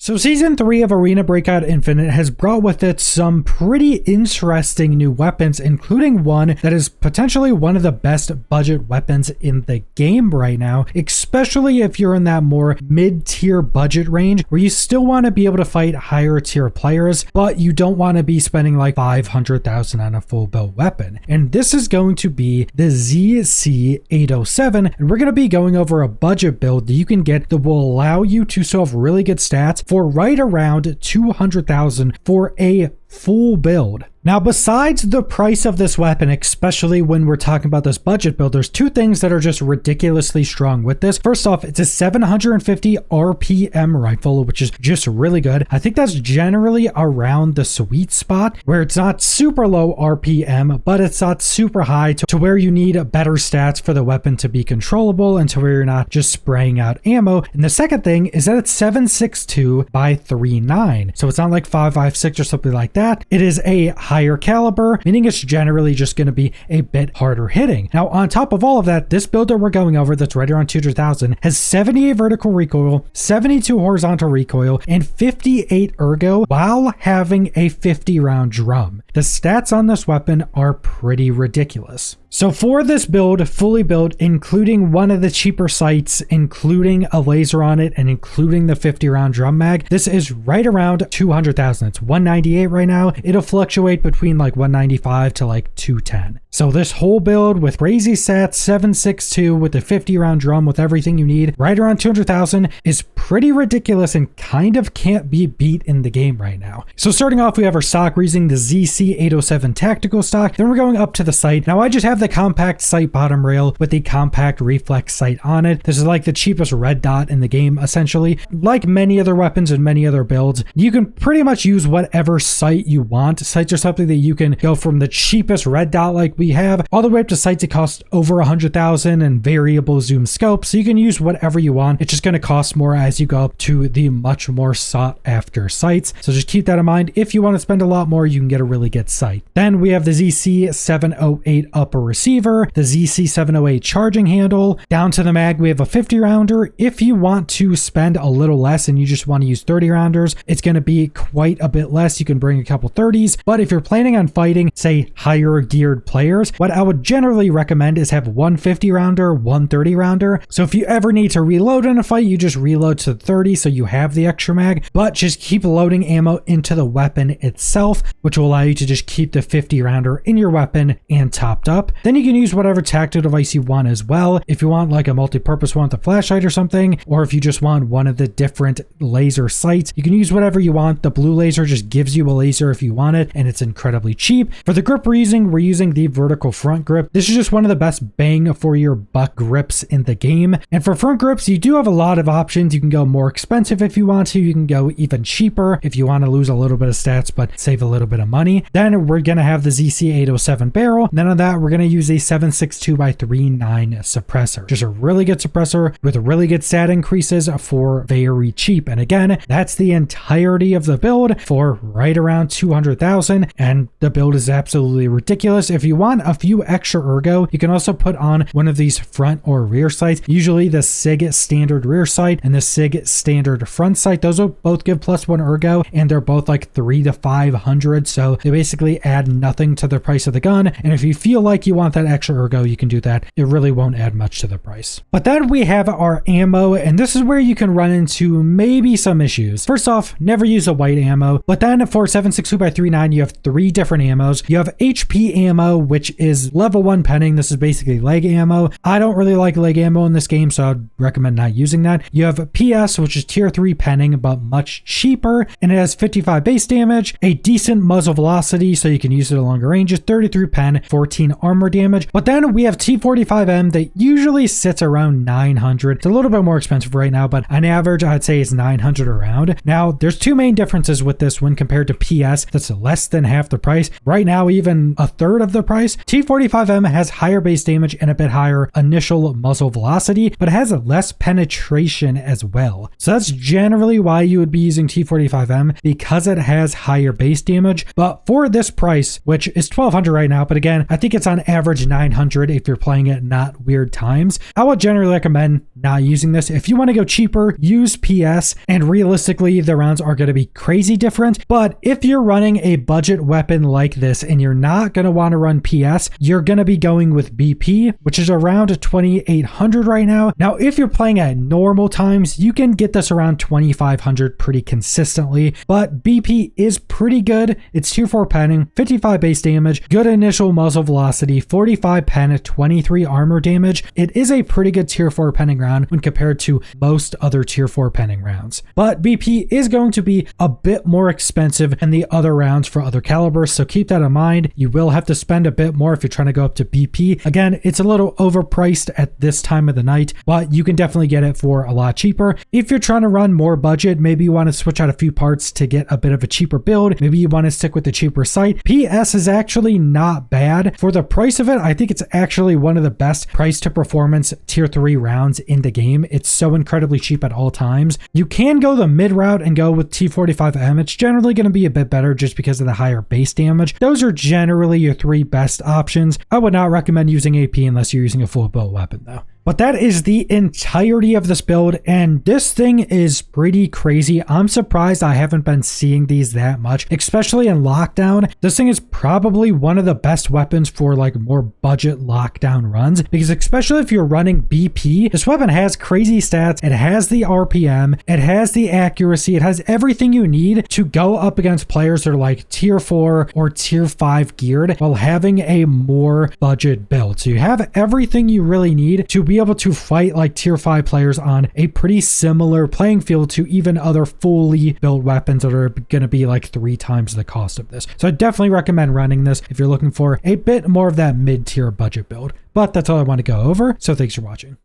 So Season 3 of Arena Breakout Infinite has brought with it some pretty interesting new weapons, including one that is potentially one of the best budget weapons in the game right now, especially if you're in that more mid-tier budget range where you still want to be able to fight higher tier players, but you don't want to be spending like 500,000 on a full build weapon. And this is going to be the ZC807, and we're going to be going over a budget build that you can get that will allow you to still have really good stats for right around 200,000 for a full build. Now, besides the price of this weapon, especially when we're talking about this budget build, there's two things that are just ridiculously strong with this. First off, it's a 750 RPM rifle, which is just really good. I think that's generally around the sweet spot where it's not super low RPM, but it's not super high to where you need better stats for the weapon to be controllable and to where you're not just spraying out ammo. And the second thing is that it's 7.62 by 3.9. So it's not like 5.56 or something like that. It is a higher caliber, meaning it's generally just going to be a bit harder hitting. Now, on top of all of that, this build that we're going over that's right around 200,000 has 78 vertical recoil, 72 horizontal recoil, and 58 ergo while having a 50 round drum. The stats on this weapon are pretty ridiculous. So for this build, fully built, including one of the cheaper sights, including a laser on it, and including the 50 round drum mag, this is right around 200,000. It's 198 right now. It'll fluctuate between like 195 to like 210. So this whole build with crazy stats, 7.62 with the 50 round drum with everything you need, right around 200,000 is pretty ridiculous and kind of can't be beat in the game right now. So starting off, we have our stock. We're using the ZC807 tactical stock. Then we're going up to the sight. Now I just have the compact sight bottom rail with the compact reflex sight on it. This is like the cheapest red dot in the game, essentially. Like many other weapons and many other builds, you can pretty much use whatever sight you want. Sights are something that you can go from the cheapest red dot like we have all the way up to sights that cost over 100,000 and variable zoom scope. So you can use whatever you want. It's just going to cost more as you go up to the much more sought after sights. So just keep that in mind. If you want to spend a lot more, you can get a really good sight. Then we have the ZC708 upper receiver, the ZC708 charging handle. Down to the mag, we have a 50 rounder. If you want to spend a little less and you just want to use 30 rounders, it's going to be quite a bit less. You can bring a couple 30s, but if you're planning on fighting, say, higher geared players, what I would generally recommend is have one 50 rounder, one 30 rounder. So if you ever need to reload in a fight, you just reload to 30 so you have the extra mag, but just keep loading ammo into the weapon itself, which will allow you to just keep the 50 rounder in your weapon and topped up. Then you can use whatever tactical device you want as well. If you want like a multi-purpose one with a flashlight or something, or if you just want one of the different laser sights, you can use whatever you want. The blue laser just gives you a laser if you want it, and it's incredibly cheap. For the grip we're using the vertical front grip. This is just one of the best bang for your buck grips in the game. And for front grips, you do have a lot of options. You can go more expensive if you want to. You can go even cheaper if you want to lose a little bit of stats but save a little bit of money. Then we're going to have the ZC807 barrel. And then on that, we're going to use a 7.62 by 3.9 suppressor. Just a really good suppressor with really good stat increases for very cheap. And again, that's the entirety of the build for right around 200,000. And the build is absolutely ridiculous. If you want a few extra ergo, you can also put on one of these front or rear sights. Usually the SIG standard rear sight and the SIG standard front sight, those will both give +1 ergo, and they're both like 300 to 500. So they basically add nothing to the price of the gun. And if you feel like you want that extra ergo, you can do that. It really won't add much to the price. But then we have our ammo, and this is where you can run into maybe some issues. First off, never use a white ammo. But then for 7.62 by 3.9, you have 3 different ammos. You have HP ammo, which is level 1 penning. This is basically leg ammo. I don't really like leg ammo in this game, so I'd recommend not using that. You have PS, which is tier 3 penning, but much cheaper, and it has 55 base damage, a decent muzzle velocity, so you can use it at longer ranges, 33 pen, 14 armor damage. But then we have T45M that usually sits around 900. It's a little bit more expensive right now, but on average, I'd say it's 900 around. Now, there's two main differences with this when compared to PS. That's less than half the price. Right now, even a third of the price. T45M has higher base damage and a bit higher initial muzzle velocity, but it has less penetration as well. So that's generally why you would be using T45M, because it has higher base damage. But for for this price, which is $1,200 right now, but again, I think it's on average $900 if you're playing it not weird times. I would generally recommend not using this. If you want to go cheaper, use PS, and realistically, the rounds are going to be crazy different. But if you're running a budget weapon like this and you're not going to want to run PS, you're going to be going with BP, which is around 2,800 right now. Now, if you're playing at normal times, you can get this around 2,500 pretty consistently, but BP is pretty good. It's tier 4 penning, 55 base damage, good initial muzzle velocity, 45 pen, 23 armor damage. It is a pretty good tier 4 penning round when compared to most other tier 4 penning rounds. But BP is going to be a bit more expensive than the other rounds for other calibers, so keep that in mind. You will have to spend a bit more if you're trying to go up to BP. Again, it's a little overpriced at this time of the night, but you can definitely get it for a lot cheaper. If you're trying to run more budget, maybe you want to switch out a few parts to get a bit of a cheaper build. Maybe you want to stick with the cheaper sight. PS is actually not bad. For the price of it, I think it's actually one of the best price to performance tier 3 rounds in the game. It's so incredibly cheap at all times. You can go the mid route and go with T45M. It's generally going to be a bit better just because of the higher base damage. Those are generally your 3 best options. I would not recommend using AP unless you're using a full build weapon though. But that is the entirety of this build, and this thing is pretty crazy. I'm surprised I haven't been seeing these that much, especially in lockdown. This thing is probably one of the best weapons for like more budget lockdown runs, because especially if you're running BP, this weapon has crazy stats. It has the RPM, it has the accuracy, it has everything you need to go up against players that are like tier 4 or tier 5 geared while having a more budget build. So you have everything you really need to be able to fight like tier 5 players on a pretty similar playing field to even other fully built weapons that are going to be like 3 times the cost of this. So I definitely recommend running this if you're looking for a bit more of that mid-tier budget build. But that's all I want to go over, so thanks for watching.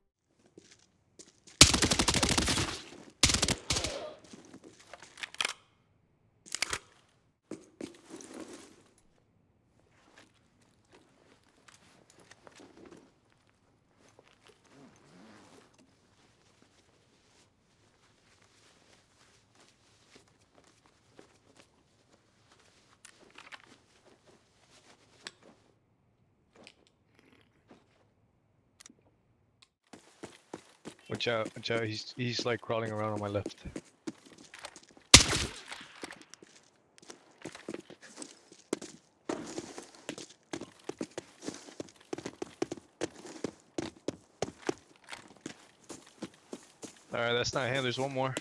Watch out, he's like crawling around on my left. Alright, that's not him, there's one more.